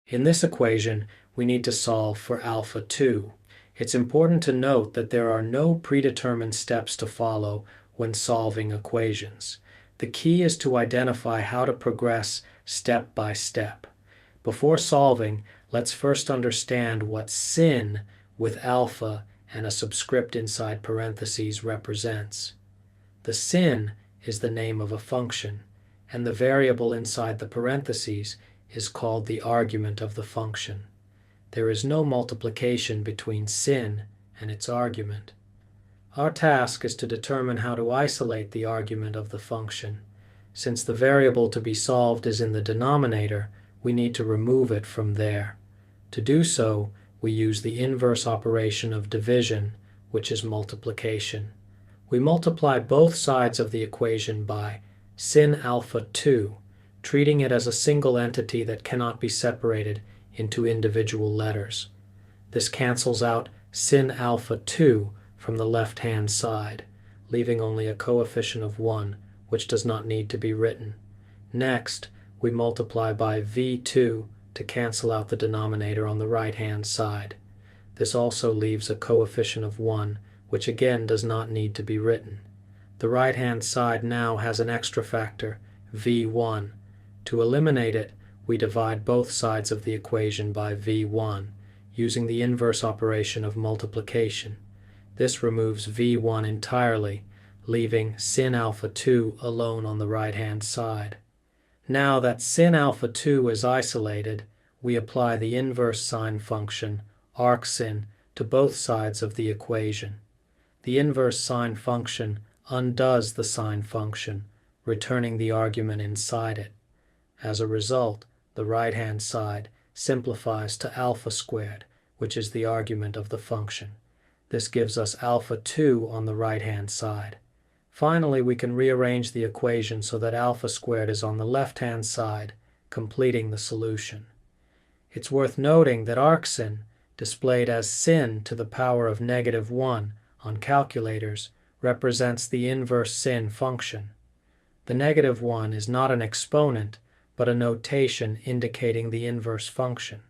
In this equation, we need to solve for alpha 2. It's important to note that there are no predetermined steps to follow when solving equations. The key is to identify how to progress step by step. Before solving, let's first understand what sin with alpha and a subscript inside parentheses represents. The sin is the name of a function, and the variable inside the parentheses is called the argument of the function. There is no multiplication between sin and its argument. Our task is to determine how to isolate the argument of the function. Since the variable to be solved is in the denominator, we need to remove it from there. To do so, we use the inverse operation of division, which is multiplication. We multiply both sides of the equation by sin alpha 2, treating it as a single entity that cannot be separated into individual letters. This cancels out sin alpha 2 from the left-hand side, leaving only a coefficient of 1, which does not need to be written. Next, we multiply by v2 to cancel out the denominator on the right-hand side. This also leaves a coefficient of 1, which again does not need to be written. The right-hand side now has an extra factor, v1. To eliminate it, we divide both sides of the equation by v1, using the inverse operation of multiplication. This removes v1 entirely, leaving sin alpha 2 alone on the right-hand side. Now that sin alpha 2 is isolated, we apply the inverse sine function, arcsin, to both sides of the equation. The inverse sine function undoes the sine function, returning the argument inside it. As a result, the right-hand side simplifies to alpha squared, which is the argument of the function. This gives us alpha 2 on the right-hand side. Finally, we can rearrange the equation so that alpha squared is on the left-hand side, completing the solution. It's worth noting that arcsin, displayed as sin to the power of -1 on calculators, represents the inverse sin function. The -1 is not an exponent, but a notation indicating the inverse function.